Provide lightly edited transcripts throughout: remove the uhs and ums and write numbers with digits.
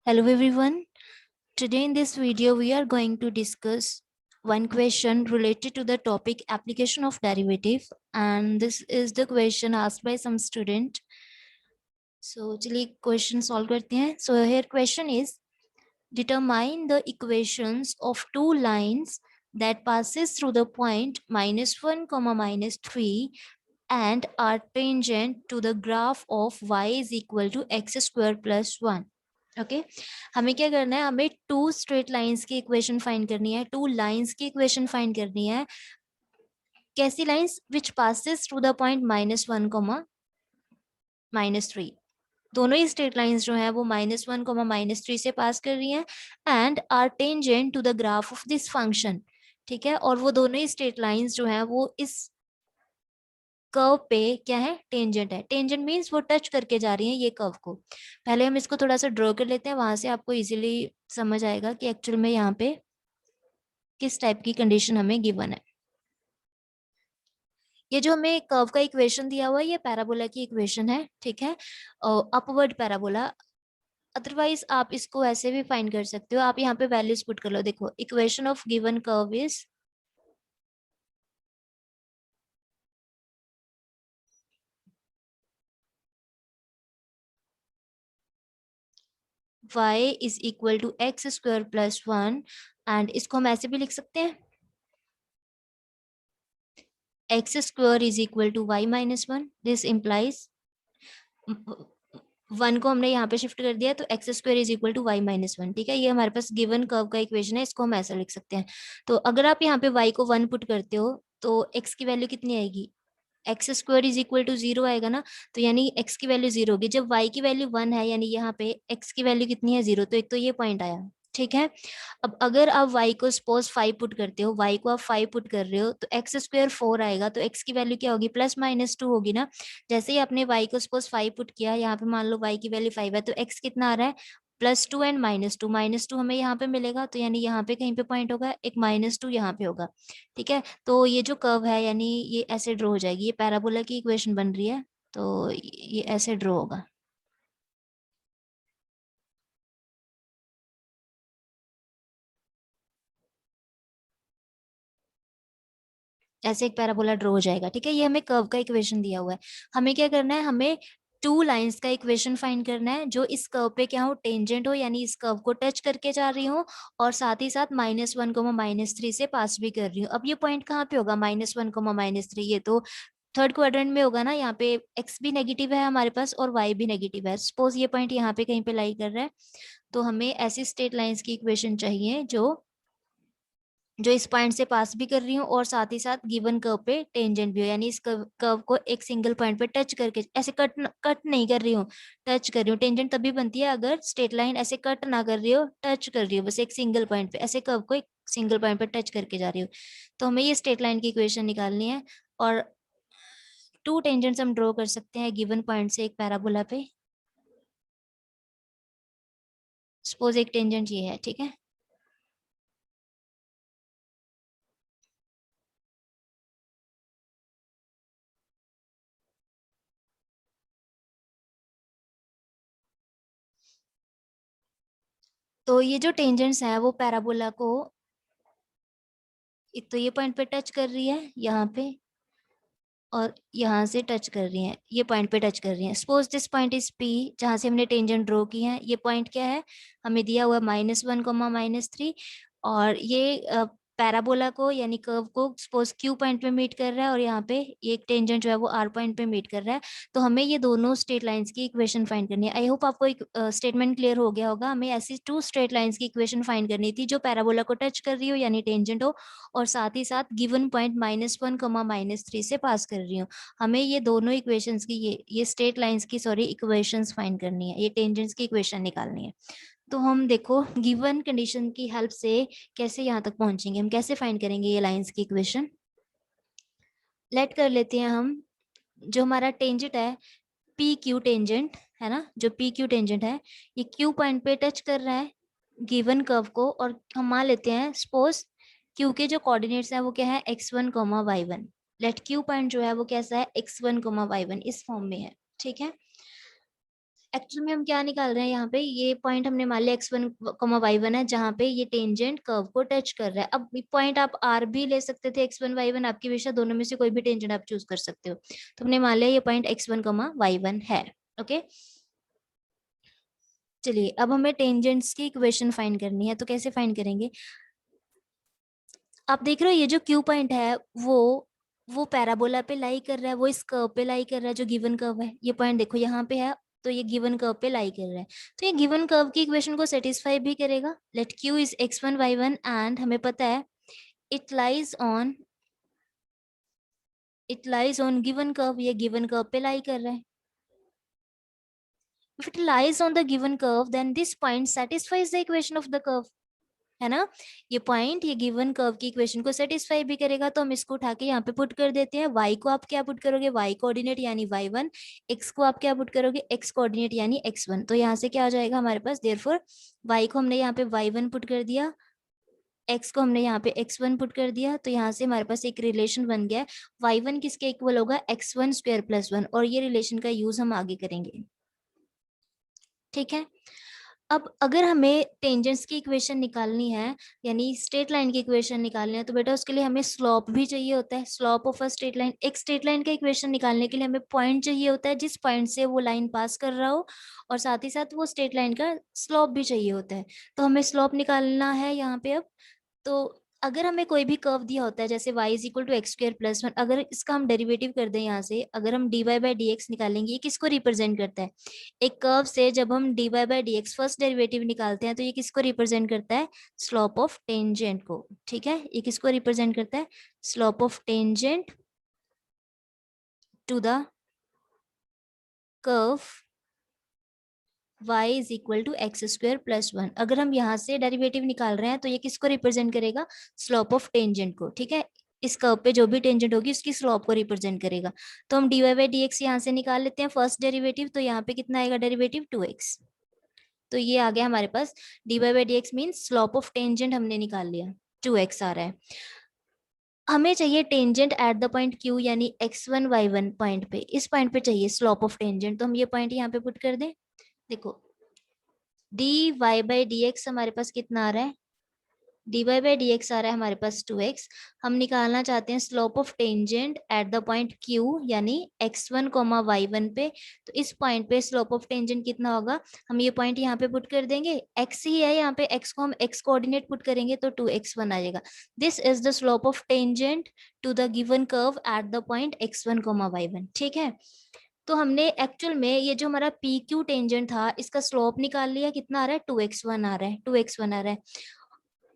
Hello everyone. Today in this video we are going to discuss one question related to the topic application of derivative, and this is the question asked by some student. So चलिए question solve करते हैं. So here question is, determine the equations of two lines that passes through the point -1, -3 and are tangent to the graph of y is equal to x square plus 1. Okay हमें क्या करना है, हमें to straight lines की equation find करनी है, two lines की equation find करनी है. कैसी lines? Which passes through the point -1, -3. दोनों ही स्ट्रेट लाइंस जो है वो -1, -3 से पास कर रही हैं and are tangent to the graph of this function. ठीक है, और वो दोनों ही स्ट्रेट लाइंस जो है वो इस कर्व पे क्या है? टेंजेंट है. टेंजेंट मींस वो टच करके जा रही है ये कर्व को. पहले हम इसको थोड़ा सा ड्रॉ कर लेते हैं, वहां से आपको इजीली समझ आएगा कि एक्चुअल में यहाँ पे किस टाइप की कंडीशन हमें गिवन है. ये जो हमें कर्व का इक्वेशन दिया हुआ है ये पैराबोला की इक्वेशन है. ठीक है, अपवर्ड पैराबोला. अदरवाइज आप इसको ऐसे भी फाइंड कर सकते हो. आप यहाँ पे वैल्यूज पुट कर लो. देखो, equation of given curve is y is equal to x square plus 1 and इसको हम ऐसे भी लिख सकते हैं, x square is equal to y minus 1. This implies 1 को हमने यहाँ पे शिफ्ट कर दिया तो x square is equal to y minus 1. ठीक है, ये हमारे पास गिवन कर्व का इक्वेशन है, इसको हम ऐसा लिख सकते हैं. तो अगर आप यहाँ पे y को 1 पुट करते हो तो x की वैल्यू कितनी आएगी? X square is equal to 0 आएगा ना, तो यानी x की वैल्यू 0 होगी. जब y की वैल्यू 1 है यानी यहाँ पे x की वैल्यू कितनी है? 0. तो एक तो ये पॉइंट आया. ठीक है, अब अगर आप y को सपोज 5 पुट करते हो, y को आप 5 पुट कर रहे हो तो एक्स स्क्वायर 4 आएगा, तो x की वैल्यू क्या होगी? +-2 होगी ना. जैसे ही आपने y को सपोज 5 पुट किया, यहाँ पे मान लो y की वैल्यू 5 है तो x कितना आ रहा है? +2 एंड -2. -2 हमें यहाँ पे मिलेगा, तो यानी यहाँ पे कहीं पे पॉइंट होगा, एक -2 यहाँ पे होगा. ठीक है, तो ये जो कर्व है यानी ये ऐसे ड्रॉ हो जाएगी. ये पैराबोला की इक्वेशन बन रही है तो ये ऐसे ड्रॉ होगा. ऐसे एक पैराबोला ड्रॉ हो जाएगा. ठीक है, ये हमें कर्व का इक्वेशन दिया हुआ है. हमें क्या करना है? हमें टू लाइंस का इक्वेशन फाइंड करना है जो इस कर्व पे क्या हो? टेंजेंट हो, यानी इस कर्व को टच करके जा रही हो और साथ ही साथ -1, -3 से पास भी कर रही हूँ. अब ये पॉइंट कहाँ पे होगा? -1, -3. ये तो थर्ड क्वाड्रेंट में होगा ना. यहाँ पे x भी नेगेटिव है हमारे पास और y भी नेगेटिव है. सपोज ये पॉइंट यहाँ पे कहीं पे लाई कर रहा है, तो हमें ऐसी स्ट्रेट लाइंस की इक्वेशन चाहिए जो इस पॉइंट से पास भी कर रही हूँ और साथ ही साथ गिवन कर्व पे टेंजेंट भी हो, यानी इस कर्व को एक सिंगल पॉइंट पे टच करके, ऐसे कट नहीं कर रही हूँ, टच कर रही हूँ. टेंजेंट तभी बनती है अगर स्ट्रेट लाइन ऐसे कट ना कर रही हो, टच कर रही हो बस एक सिंगल पॉइंट पे, ऐसे कर्व को एक सिंगल पॉइंट पे टच करके जा रही हूँ. तो हमें ये स्ट्रेट लाइन की इक्वेशन निकालनी है और टू टेंजेंट्स हम ड्रॉ कर सकते हैं गिवन पॉइंट से एक पैराबोला पे. सपोज एक टेंजेंट ये है. ठीक है, तो ये जो टेंजेंट्स है वो पैराबोला को एक तो ये पॉइंट पे टच कर रही है यहाँ पे और यहाँ से टच कर रही हैं, ये पॉइंट पे टच कर रही हैं. Suppose this point is P, जहाँ से हमने टेंजेंट ड्रॉ की है. ये पॉइंट क्या है? हमें दिया हुआ -1, -3. और ये पैराबोला को यानी कर्व को सपोज Q पॉइंट पे मीट कर रहा है और यहाँ पे ये एक टेंजेंट जो है वो R पॉइंट पे मीट कर रहा है. तो हमें ये दोनों स्ट्रेट लाइंस की इक्वेशन फाइंड करनी है. आई होप आपको एक स्टेटमेंट क्लियर हो गया होगा. हमें ऐसी टू स्ट्रेट लाइंस की इक्वेशन फाइंड करनी थी जो पैराबोला को टच कर रही हो यानी टेंजेंट हो और साथ ही साथ गिवन पॉइंट -1, -3 से पास कर रही हूँ. हमें ये दोनों इक्वेशंस की ये स्ट्रेट लाइंस की सॉरी इक्वेशंस फाइंड करनी है, ये टेंजेंट्स की इक्वेशन निकालनी है. तो हम देखो गिवन कंडीशन की हेल्प से कैसे यहाँ तक पहुंचेंगे, हम कैसे फाइंड करेंगे ये लाइंस की इक्वेशन. लेट कर लेते हैं हम जो हमारा टेंजेंट है पी क्यू टेंजेंट है ना, जो पी क्यू टेंजेंट है ये क्यू पॉइंट पे टच कर रहा है गिवन कर्व को और हम मान लेते हैं सपोज क्यू के जो कोऑर्डिनेट्स हैं वो क्या है? x1, y1. Late Q point जो है वो कैसा है? x1, y1 इस फॉर्म में है. ठीक है, एक्चुअल में हम क्या निकाल रहे हैं यहाँ पे, ये पॉइंट हमने मान लिया x1 y1 है, जहाँ पे ये टेंजेंट कर्व को टच कर रहा है। अब पॉइंट आप r भी ले सकते थे, x1 y1 आपकी विषय, दोनों में से कोई भी टेंजेंट आप चूज कर सकते हो। तो हमने मान लिया ये पॉइंट x1 y1 है। ओके, चलिए अब हमें टेंजेंट्स की इक्वेशन फाइंड करनी है। तो कैसे फाइंड करेंगे, आप देख रहे हो ये जो क्यू पॉइंट है वो पैराबोला पे लाई कर रहा है, वो इस कर्व पे लाई कर रहा है, जो गिवन कर्व है। ये पॉइंट देखो यहाँ पे है, तो ये गिवन कर्व पे लाई कर रहा है। तो ये गिवन कर्व की इक्वेशन को सेटिस्फाई भी करेगा। Late Q is x1 y1 and हमें पता है it lies on given curve, ये गिवन कर्व पे लाई कर रहा है। If it lies on the given curve, then this point satisfies the equation of the curve, है ना। ये पॉइंट ये गिवन कर्व की इक्वेशन को सेटिस्फाई भी करेगा। तो हम इसको उठा के यहाँ पे पुट कर देते हैं। y को आप क्या पुट करोगे, y कोऑर्डिनेट यानी y1, x को आप क्या पुट करोगे, x कोऑर्डिनेट यानी x1। तो यहाँ से क्या आ जाएगा हमारे पास, देयरफॉर y को हमने यहाँ पे y1 पुट कर दिया, x को हमने यहाँ पे x1 पुट कर दिया। तो यहाँ से हमारे पास एक रिलेशन बन गया, y1 किसके इक्वल होगा, x1 स्क्वायर प्लस 1। और ये रिलेशन का यूज हम आगे करेंगे, ठीक है। अब अगर हमें टेंजेंट्स की इक्वेशन निकालनी है, यानी स्ट्रेट लाइन की इक्वेशन निकालनी है, तो बेटा उसके लिए हमें स्लोप भी चाहिए होता है, slope of a straight line. एक स्ट्रेट लाइन का इक्वेशन निकालने के लिए हमें पॉइंट चाहिए होता है जिस पॉइंट से वो लाइन पास कर रहा हो, और साथ ही साथ वो स्ट्रेट लाइन का स्लोप भी चाहिए होता है। तो हमें स्लोप निकालना है यहाँ पे। अब तो अगर हमें कोई भी कर्व दिया होता है, जैसे y is equal to x square plus 1, अगर इसका हम डेरिवेटिव कर दें यहाँ से, अगर हम dy बाई डी एक्स निकालेंगे, ये किसको रिप्रेजेंट करता है, एक कर्व से जब हम dy by D x first derivative निकालते हैं, तो ये किसको रिप्रेजेंट करता है, स्लोप ऑफ टेंजेंट को, ठीक है। ये किसको रिप्रेजेंट करता है, slope of tangent to the curve y is equal to x square plus 1। अगर हम यहाँ से डेरिवेटिव निकाल रहे हैं, तो ये किसको रिप्रेजेंट करेगा, स्लोप ऑफ टेंजेंट को, ठीक है। इस कर्व पे जो भी टेंजेंट होगी उसकी स्लोप को रिप्रेजेंट करेगा। तो हम dy बाई डी एक्स यहाँ से निकाल लेते हैं फर्स्ट डेरिवेटिव। तो यहाँ पे कितना आएगा डेरिवेटिव, 2x। तो ये आ गया हमारे पास dy by D x mean slope of tangent हमने निकाल लिया, 2x आ रहा है। हमें चाहिए tangent at the point q, यानी x1 y1 पॉइंट पे, इस पॉइंट पे चाहिए स्लोप ऑफ टेंजेंट। तो हम ये पॉइंट यहाँ पे पुट कर दें। देखो dy बाई डी एक्स हमारे पास कितना आ रहा है, dy बाई डी एक्स आ रहा है हमारे पास 2x। हम निकालना चाहते हैं slope of tangent at the point q, यानी x1 y1 पे। तो इस पॉइंट पे स्लोप ऑफ टेंजेंट कितना होगा, हम ये पॉइंट यहाँ पे पुट कर देंगे, x ही है यहाँ पे, x को हम x कोऑर्डिनेट पुट करेंगे तो 2x1 आ जाएगा। This is the slope of tangent to the given curve at the point x1 y1, ठीक है। तो हमने एक्चुअल में ये जो हमारा पी क्यू टेंजेंट था, इसका स्लोप निकाल लिया, कितना आ रहा है, 2x1 आ रहा है, 2x1 आ रहा है।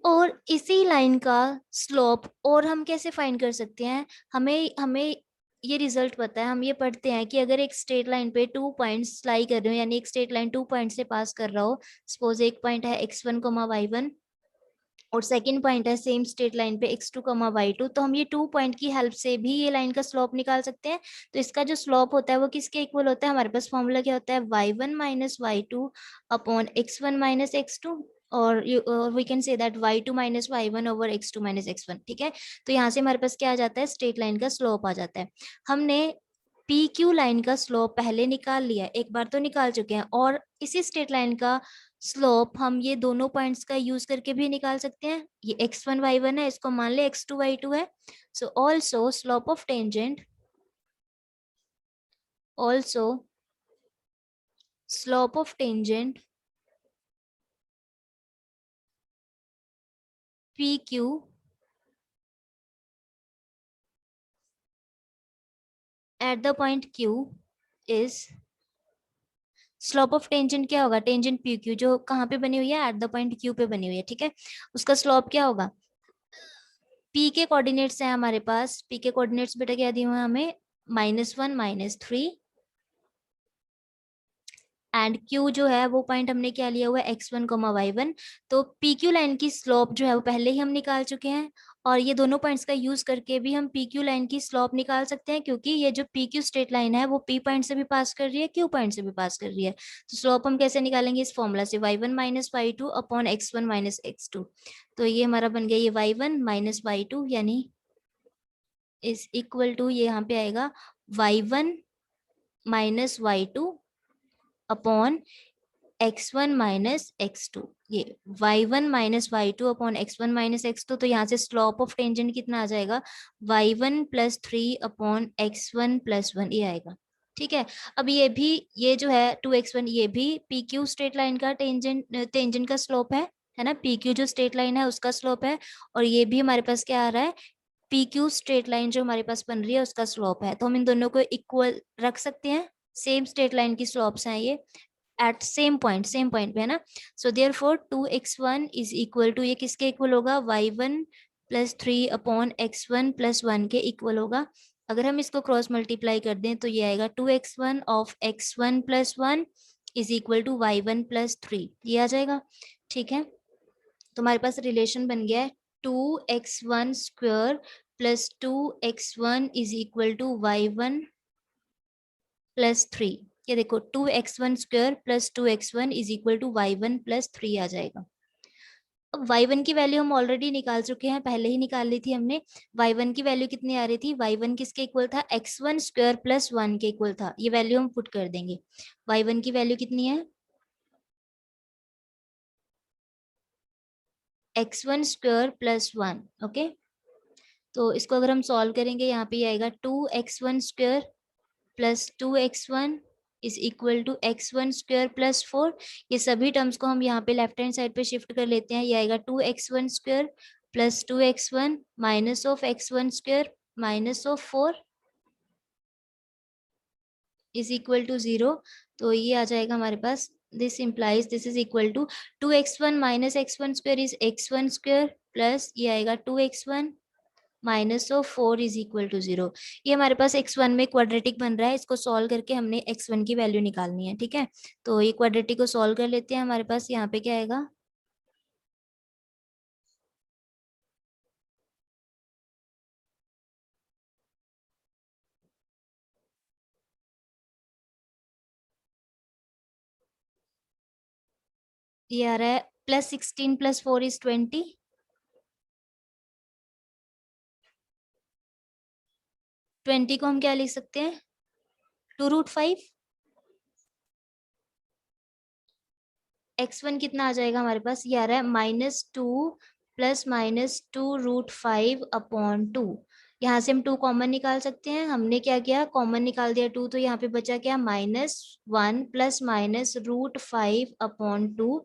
और इसी लाइन का स्लोप और हम कैसे फाइंड कर सकते हैं, हमें हमें ये रिजल्ट पता है, हम ये पढ़ते हैं कि अगर एक स्ट्रेट लाइन पे 2 पॉइंट्स लाई कर रहे हो, यानी एक स्ट्रेट लाइन 2 पॉइंट से पास कर रहा हो, सपोज एक पॉइंट है x1 y1 और सेकंड पॉइंट है सेम स्ट्रेट लाइन पे x2 y2, तो हम ये 2 पॉइंट की हेल्प से भी ये लाइन का स्लोप निकाल सकते हैं। तो इसका जो स्लोप होता है वो किसके इक्वल होता है, हमारे पास फॉर्मूला क्या होता है, y1 minus y2 upon x1 minus x2, और we can say that y2 minus y1 over x2 minus x1, ठीक है। तो यहाँ से हमारे पास क्या आ जाता है, स्ट्रेट लाइन का स्लोप आ जाता है। हमने पी क्यू लाइन का स्लोप पहले निकाल लिया, एक बार तो निकाल चुके हैं, और इसी स्ट्रेट लाइन का स्लोप हम ये दोनों पॉइंट्स का यूज करके भी निकाल सकते हैं। ये x1 y1 है, इसको मान ले x2 y2 है। So also slope of tangent, also slope of tangent P Q eight the point q is, slope of tangent क्या होगा, टेंजेंट पी क्यू जो कहाँ पे बनी हुई है, एट द पॉइंट क्यू पे बनी हुई है, ठीक है। उसका स्लोप क्या होगा, पी के कोऑर्डिनेट्स है हमारे पास, पी के कोऑर्डिनेट्स बेटा क्या दिए हुए हैं हमें, -1 -3, एंड क्यू जो है वो पॉइंट हमने क्या लिया हुआ है, x1 y1। तो पी क्यू लाइन की स्लोप जो है वो पहले ही हम निकाल चुके हैं, और ये दोनों पॉइंट्स का यूज करके भी हम पी क्यू लाइन की स्लोप निकाल सकते हैं, क्योंकि ये जो पी क्यू स्ट्रेट लाइन है वो पी पॉइंट से भी पास कर रही है, क्यू पॉइंट से भी पास कर रही है। तो स्लोप हम कैसे निकालेंगे, इस फॉर्मूला से, y1 minus y2 upon x1 minus x2। तो ये हमारा बन गया ये y1 माइनस y2, यानी इज इक्वल टू, ये यहाँ पे आएगा y1 minus y2 upon x1 minus x2, ये y1 minus y2 upon x1 minus x2, तो यहाँ से स्लोप ऑफ टेंजेंट कितना आ जाएगा, y1 plus 3 upon x1 plus 1, ये आएगा। ठीक है, अब ये भी, ये जो है 2x1, ये भी PQ स्ट्रेट लाइन का टेंजेंट का स्लोप है ना, PQ जो स्ट्रेट लाइन है उसका स्लोप है, और ये भी हमारे पास क्या आ रहा है, PQ स्ट्रेट लाइन जो हमारे पास बन रही है उसका स्लोप है, तो हम इन दोनों को इक्वल रख सकते हैं, सेम स्ट्रेट लाइन की स्लोप्स हैं ये, एट सेम पॉइंट पे है ना। So therefore 2x1 is equal to, ये किसके इक्वल होगा, y1 plus 3 upon x1 plus 1 के इक्वल होगा। अगर हम इसको क्रॉस मल्टीप्लाई कर दें तो ये आएगा 2x1 of x1 plus 1 is equal to y1 plus 3, ये आ जाएगा। ठीक है, तो हमारे पास रिलेशन बन गया है 2x1 square plus 2x1 is equal to y1 plus 3। ये देखो 2x1 square plus 2x1 is equal to y1 plus 3 आ जाएगा। अब y1 की वैल्यू हम ऑलरेडी निकाल चुके हैं, पहले ही निकाल ली थी हमने। y1 की वैल्यू कितनी आ रही थी, y1 किसके इक्वल था, x1 स्क्वायर प्लस 1 के इक्वल था, ये वैल्यू हम पुट कर देंगे। y1 की वैल्यू कितनी है, x1 स्क्वायर प्लस 1। ओके, तो इसको अगर हम सॉल्व करेंगे, यहाँ पे आएगा 2x1 square plus 2x1 is equal to x1 square plus 4। ये सभी टर्म्स को हम यहाँ पे लेफ्ट हैंड साइड पे शिफ्ट कर लेते हैं, ये आएगा 2x1 square plus 2x1 minus of x1 square minus of 4 is equal to 0। तो ये आ जाएगा हमारे पास, this implies this is equal to 2x1 minus x1 square is x1 square plus ये आएगा 2x1 minus of 4 is equal to 0। ये हमारे पास x1 में क्वाड्रेटिक बन रहा है, इसको सॉल्व करके हमने x1 की वैल्यू निकालनी है। ठीक है, तो ये क्वाड्रेटिक को सॉल्व कर लेते हैं, हमारे पास यहाँ पे क्या आएगा, ये आ रहा है +16 + 4 इज 20, 20 को हम क्या लिख सकते हैं, 2√5। x1 कितना आ जाएगा हमारे पास, ये आ रहा है -2 + -2√5 अपॉन 2। यहाँ से हम 2 कॉमन निकाल सकते हैं, हमने क्या किया, कॉमन निकाल दिया 2, तो यहाँ पे बचा क्या, -1 + -√5 अपॉन 2।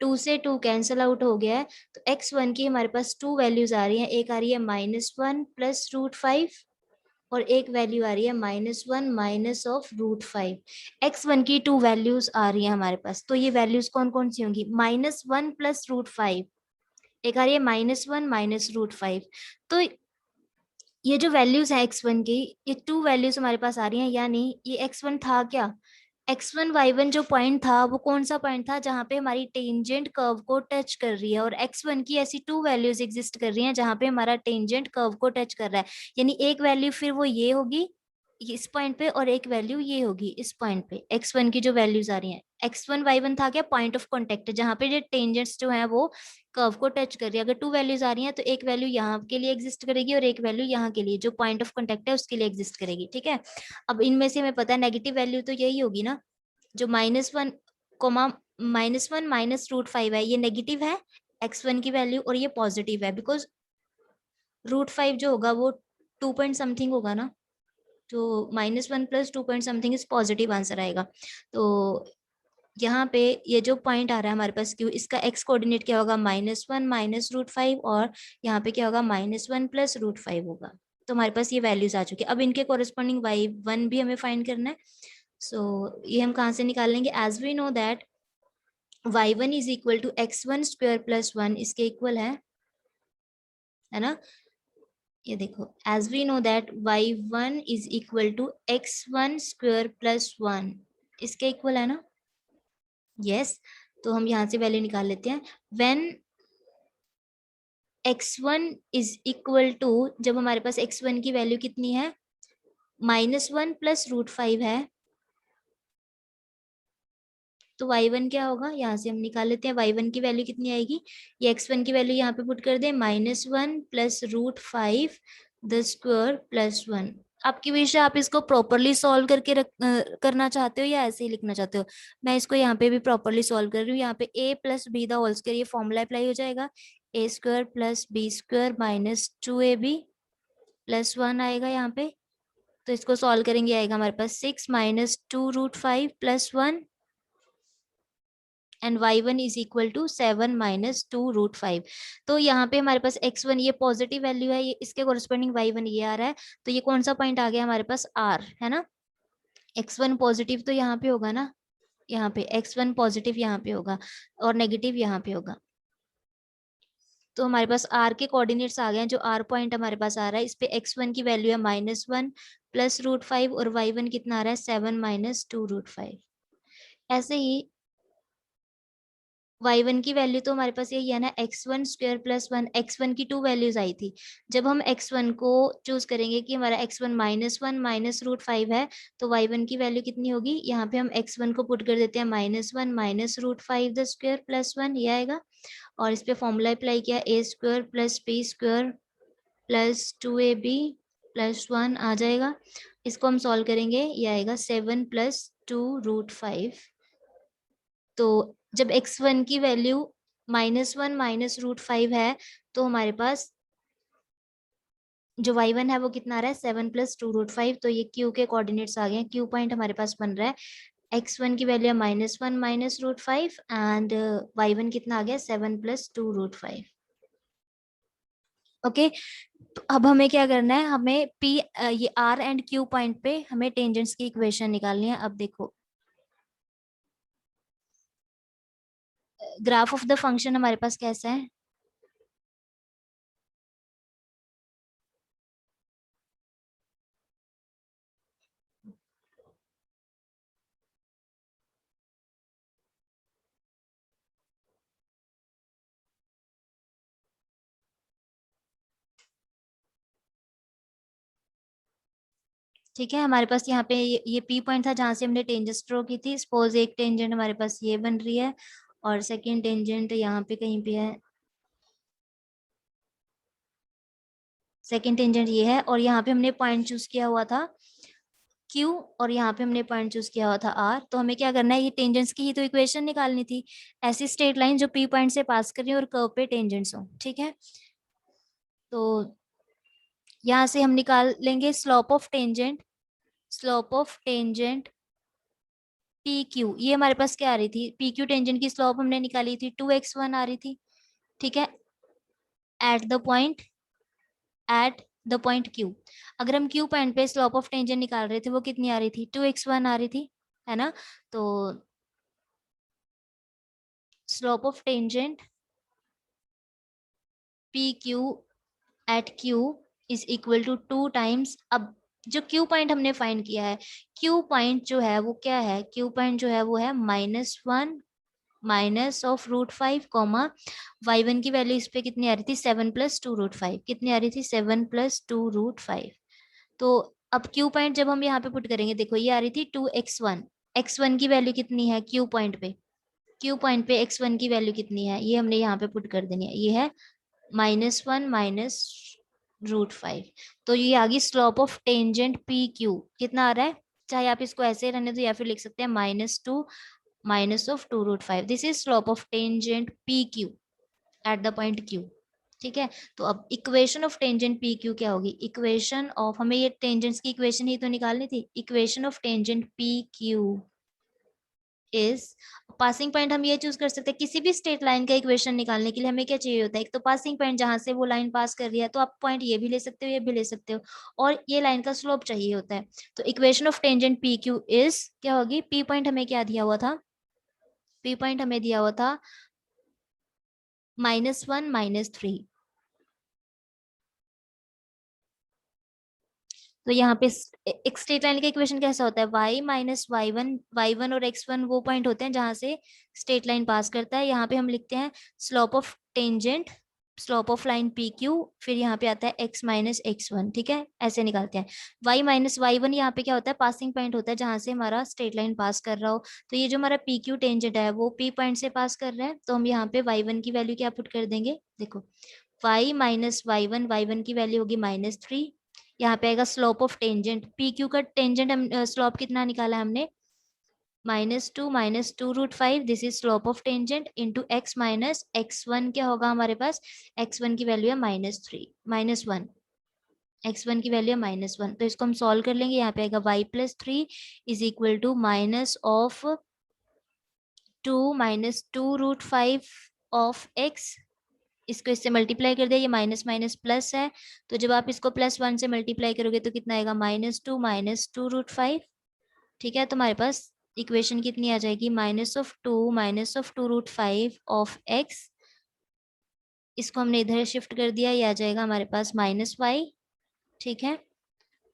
2 से 2 कैंसल आउट हो गया है, तो x1 की हमारे पास 2 वैल्यूज आ रही हैं, एक आ रही है -1 + √5 और एक वैल्यू आ रही है -1 माइनस ऑफ √5। x1 की 2 वैल्यूज आ रही है हमारे पास, तो ये वैल्यूज कौन कौन सी होंगी, -1 + √5, एक आ रही है -1 माइनस √5। तो ये जो वैल्यूज है x1 की, ये 2 वैल्यूज हमारे पास आ रही हैं, यानी ये x1 था क्या, x1 y1 जो पॉइंट था वो कौन सा पॉइंट था, जहां पे हमारी टेंजेंट कर्व को टच कर रही है, और x1 की ऐसी 2 वैल्यूज एग्जिस्ट कर रही हैं जहां पे हमारा टेंजेंट कर्व को टच कर रहा है, यानी एक वैल्यू फिर वो ये होगी इस पॉइंट पे, और एक वैल्यू ये होगी इस पॉइंट पे। x1 की जो वैल्यूज आ रही हैं, x1 y1 था क्या, पॉइंट ऑफ कॉन्टेक्ट जहां पे जो टेंजेंट्स जो है वो कर्व को टच कर रही है। अगर 2 वैल्यूज आ रही हैं तो एक वैल्यू यहाँ के लिए एग्जिस्ट करेगी और एक वैल्यू यहाँ के लिए, जो पॉइंट ऑफ कॉन्टेक्ट है उसके लिए एग्जिस्ट करेगी। ठीक है, अब इनमें से हमें पता है नेगेटिव वैल्यू तो यही होगी ना, जो -1 कोमा -1 माइनस √5 है, ये नेगेटिव है x1 की वैल्यू, और ये पॉजिटिव है बिकॉज √5 जो होगा वो 2 पॉइंट समथिंग होगा ना, तो -1 + 2 point something is positive answer आएगा। तो यहाँ पे ये जो पॉइंट आ रहा है हमारे पास Q, इसका x कोऑर्डिनेट क्या होगा, -1 माइनस √5, और यहाँ पे क्या होगा, -1 + √5 होगा। तो हमारे पास ये वैल्यूज आ चुकी है, अब इनके कोरिस्पॉन्डिंग y1 भी हमें फाइंड करना है। ये हम कहाँ से निकाल लेंगे, as we know that y1 is equal to x1 square plus 1, इसके इक्वल है ना, ये देखो as we know that y1 is equal to x1 square plus 1, इसके इक्वल है ना, यस। तो हम यहाँ से वैल्यू निकाल लेते हैं, when x1 is equal to, जब हमारे पास x1 की वैल्यू कितनी है, -1 + √5 है, तो y1 क्या होगा, यहाँ से हम निकाल लेते हैं, y1 की वैल्यू कितनी आएगी, ये x1 की वैल्यू यहाँ पे पुट कर दे, -1 + √5 द स्क्वायर प्लस 1। आपकी विषय, आप इसको प्रॉपरली सॉल्व करके करना चाहते हो या ऐसे ही लिखना चाहते हो? मैं इसको यहाँ पे भी प्रॉपरली सॉल्व कर रही हूँ। यहाँ पे a plus b the whole square, ये फॉर्मूला अप्लाई हो जाएगा। a square plus b square minus 2ab plus 1 आएगा यहाँ पे। तो इसको सॉल्व करेंगे, आएगा हमारे पास 6 minus 2√5 plus 1 and y1 is equal to 7 minus 2√5। तो यहाँ पे हमारे पास x1 ये पॉजिटिव वैल्यू है, ये इसके कोरस्पॉन्डिंग y1 ये आ रहा है। तो ये कौन सा पॉइंट आ गया हमारे पास? r है ना। x1 पॉजिटिव तो यहाँ पे होगा ना, यहाँ पे x1 पॉजिटिव यहाँ पे होगा और नेगेटिव यहाँ पे होगा। तो हमारे पास r के कोऑर्डिनेट्स आ गए हैं। जो r पॉइंट हमारे पास आ रहा है, इस पे x1 की वैल्यू है -1 प्लस √5 और y1 कितना आ रहा है? 7 माइनस 2√5। ऐसे ही y1 की वैल्यू तो हमारे पास यही है ना, x1 स्क्वायर प्लस 1। x1 की 2 वैल्यूज आई थी। जब हम x1 को चूज करेंगे कि हमारा x1 -1 माइनस √5 है, तो y1 की वैल्यू कितनी होगी? यहाँ पे हम x1 को पुट कर देते हैं -1 माइनस √5 द स्क्वायर प्लस 1, ये आएगा। और इस पे फॉर्मूला अप्लाई किया, a square plus b square plus 2ab plus 1 आ जाएगा। इसको हम सॉल्व करेंगे, ये आएगा 7 प्लस 2√5। तो जब x1 की वैल्यू -1 माइनस √5 है, तो हमारे पास जो y1 है वो कितना आ रहा है? 7 प्लस 2√5। तो ये q के कोऑर्डिनेट्स आ गए हैं। q पॉइंट हमारे पास बन रहा है, x1 की वैल्यू -1 माइनस √5 एंड y1 कितना आ गया? 7 प्लस 2√5। ओके, तो अब हमें क्या करना है? हमें p ये r एंड q पॉइंट पे हमें टेंजेंट्स की इक्वेशन निकालनी है। अब देखो, ग्राफ ऑफ द फंक्शन हमारे पास कैसा है? ठीक है, हमारे पास यहाँ पे ये पी पॉइंट था जहां से हमने टेंजेंट ड्रॉ की थी। सपोज एक टेंजेंट हमारे पास ये बन रही है और सेकंड टेंजेंट यहाँ पे कहीं पे है। सेकंड टेंजेंट ये है और यहाँ पे हमने पॉइंट चूज किया हुआ था Q और यहाँ पे हमने पॉइंट चूज किया हुआ था R। तो हमें क्या करना है? ये टेंजेंट्स की ही तो इक्वेशन निकालनी थी। ऐसी स्ट्रेट लाइन जो P पॉइंट से पास कर रही है और कर्व पे टेंजेंट्स हो। ठीक है, तो यहाँ से हम निकाल लेंगे slope of tangent. Slope of tangent P Q, ये हमारे पास क्या आ रही थी? पी क्यू टेंजेंट की स्लोप हमने निकाली थी 2x1 आ रही थी। ठीक है, eight the point, eight the point Q. अगर हम क्यू पॉइंट पे स्लोप ऑफ टेंजेंट निकाल रहे थे, वो कितनी आ रही थी? 2x1 आ रही थी, है ना। तो slope of tangent P Q at Q is equal to 2 times. अब जो क्यू पॉइंट हमने फाइंड किया है, क्यू पॉइंट जो है वो क्या है? क्यू पॉइंट जो है वो है -1 माइनस ऑफ √5 कॉमा y1 की वैल्यू इस पे कितनी आ रही थी? 7 प्लस 2√5। कितनी आ रही थी? 7 प्लस 2√5। तो अब क्यू पॉइंट जब हम यहाँ पे पुट करेंगे, देखो ये आ रही थी 2x1। x1 की वैल्यू कितनी है क्यू पॉइंट पे? क्यू पॉइंट पे x1 की वैल्यू कितनी है? ये हमने यहाँ पे पुट कर देनी है, ये है -1 माइनस √5। तो ये आ गई slope of tangent P Q. कितना आ रहा है? चाहे आप इसको ऐसे रहने दो या फिर लिख सकते हैं -2 minus of 2√5। This is slope of tangent P Q eight the point Q. ठीक है, तो अब equation of tangent P Q क्या होगी? इक्वेशन ऑफ, हमें ये टेंजेंट्स की इक्वेशन ही तो निकालनी थी। Equation of tangent P Q is, passing point हम ये चूज कर सकते हैं। किसी भी स्ट्रेट लाइन का इक्वेशन निकालने के लिए हमें क्या चाहिए होता है? एक तो पासिंग पॉइंट जहां से वो लाइन पास कर रही है, तो आप पॉइंट ये भी ले सकते हो, ये भी ले सकते हो, और ये लाइन का स्लोप चाहिए होता है। तो equation of tangent P Q is क्या होगी? पी पॉइंट हमें क्या दिया हुआ था? पी पॉइंट हमें दिया हुआ था -1 -3। तो यहाँ पे एक स्ट्रेट लाइन का इक्वेशन कैसा होता है? y माइनस y1 और x1 वो पॉइंट होते हैं जहां से स्ट्रेट लाइन पास करता है। यहाँ पे हम लिखते हैं slope of tangent, slope of line P Q, फिर यहाँ पे आता है x माइनस x1। ठीक है, ऐसे निकालते हैं। y माइनस y1 यहाँ पे क्या होता है? पासिंग पॉइंट होता है जहां से हमारा स्ट्रेट लाइन पास कर रहा हो। तो ये जो हमारा पी क्यू टेंजेंट है वो p पॉइंट से पास कर रहा है, तो हम यहाँ पे y1 की वैल्यू क्या पुट कर देंगे? देखो y माइनस y1 की वैल्यू होगी -3। यहाँ पे आएगा slope of tangent, P Q का टेंजेंट हम स्लोप कितना निकाला हमने, -2 - 2√5, this is slope of tangent into x minus x1, क्या होगा हमारे पास, x1 की वैल्यू है -1, x1 की वैल्यू है -1, तो इसको हम सॉल्व कर लेंगे। यहाँ पे आएगा y+3 is equal to -2 - 2√5 of x, इसको इससे मल्टीप्लाई कर दिया, ये माइनस माइनस प्लस है, तो जब आप इसको +1 से मल्टीप्लाई करोगे तो कितना आएगा, -2 - 2√5। ठीक है, तो हमारे पास इक्वेशन कितनी आ जाएगी, -2 ऑफ x, इसको हमने इधर शिफ्ट कर दिया, ये आ जाएगा हमारे पास -y। ठीक है,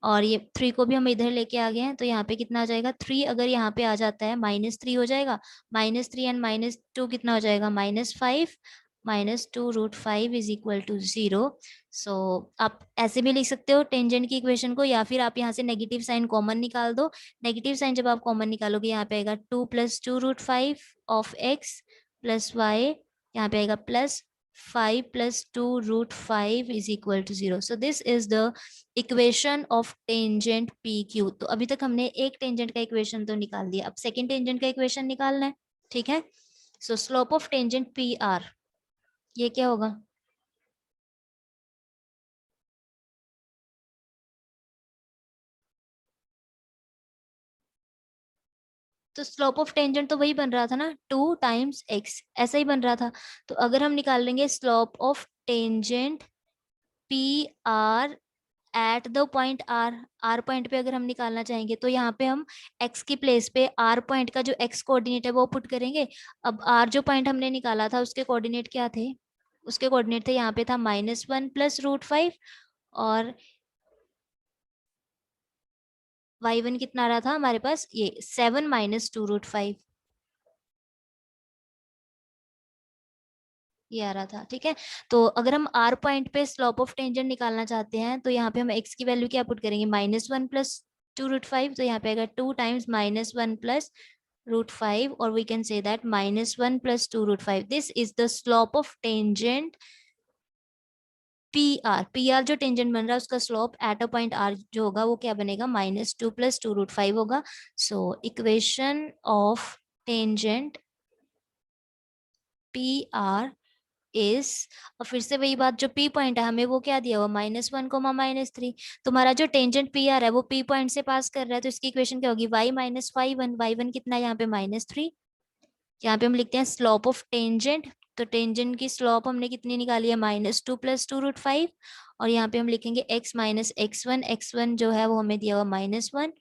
और ये 3 को भी हम इधर लेके आ गए हैं, तो यहाँ पे कितना आ जाएगा, 3 अगर यहाँ पे आ जाता है -3 हो जाएगा, -3 एंड -2 कितना हो जाएगा, -5, -2√5 इज इक्वल टू 0। सो आप ऐसे भी लिख सकते हो टेंजेंट की इक्वेशन को, या फिर आप यहाँ से नेगेटिव साइन कॉमन निकाल दो। नेगेटिव साइन जब आप कॉमन निकालोगे, यहाँ पे आएगा 2 + 2√5 ऑफ x प्लस वाई, यहाँ पे आएगा +5 + 2√5 is equal to 0। So this is the equation of tangent P Q. तो अभी तक हमने एक टेंजेंट का इक्वेशन तो निकाल दिया, अब सेकेंड टेंजेंट का इक्वेशन निकालना है। ठीक है, सो slope of tangent P are, ये क्या होगा, तो स्लोप ऑफ टेंजेंट तो वही बन रहा था ना, 2 टाइम्स x, ऐसा ही बन रहा था। तो अगर हम निकाल लेंगे slope of tangent P R at the point R, R point पे अगर हम निकालना चाहेंगे, तो यहाँ पे हम x की प्लेस पे आर पॉइंट का जो x कोऑर्डिनेट है वो पुट करेंगे। अब आर जो पॉइंट हमने निकाला था उसके कोऑर्डिनेट क्या थे, उसके कोऑर्डिनेट थे, यहाँ पे था -1 + √5, और y1 कितना आ रहा था हमारे पास, ये 7 - 2√5, ये आ रहा था। ठीक है, तो अगर हम आर पॉइंट पे स्लोप ऑफ टेंजेंट निकालना चाहते हैं, तो यहाँ पे हम x की वैल्यू क्या पुट करेंगे, -1 + 2√5, तो यहाँ पे आएगा 2 टाइम्स -1 + √5, और we can say that -1 + 2√5, this is the slope of tangent P R. P R जो टेंजेंट बन रहा है उसका slope at a point R जो होगा वो क्या बनेगा, -2 + 2√5 होगा। So equation of tangent P R is, और फिर से वही बात, जो पी पॉइंट है हमें वो क्या दिया हुआ, -1, -3, तुम्हारा जो टेंजेंट पी आर है वो पी पॉइंट से पास कर रहा है, तो इसकी इक्वेशन क्या होगी, y - y1, y1 कितना है यहाँ पे, -3, यहाँ पे हम लिखते हैं स्लोप ऑफ टेंजेंट, तो टेंजेंट की स्लोप हमने कितनी निकाली है, -2 + 2√5, और यहाँ पे हम लिखेंगे x - x1, x1 जो है वो हमें दिया हुआ -1,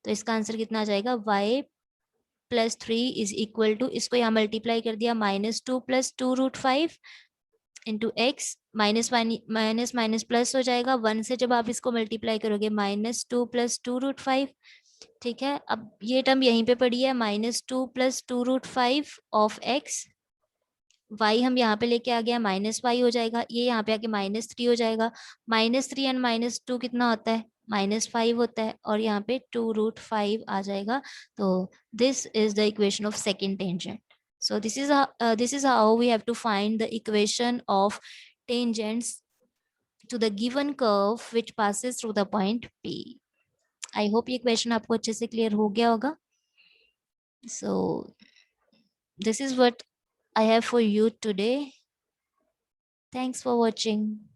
तो इसका आंसर कितना आ जाएगा, y+3 इज इक्वल टू, इसको यहाँ मल्टीप्लाई कर दिया, -2 + 2√5 into x, minus minus plus हो जाएगा, 1 से जब आप इसको मल्टीप्लाई करोगे, -2 + 2√5। ठीक है, अब ये टर्म यहीं पे पड़ी है, -2 + 2√5 ऑफ एक्स, y हम यहाँ पे लेके आ गया, -y हो जाएगा, ये यहाँ पे आके -3 हो जाएगा, -3 एंड -2 कितना होता है, -5 होता है, और यहाँ पे 2√5 आ जाएगा। तो this is the equation of second tangent. So this is how we have to find the equation of tangents to the given curve which passes through the point P. I hope ये question आपको अच्छे से clear हो गया होगा। So this is what I have for you today. Thanks for watching.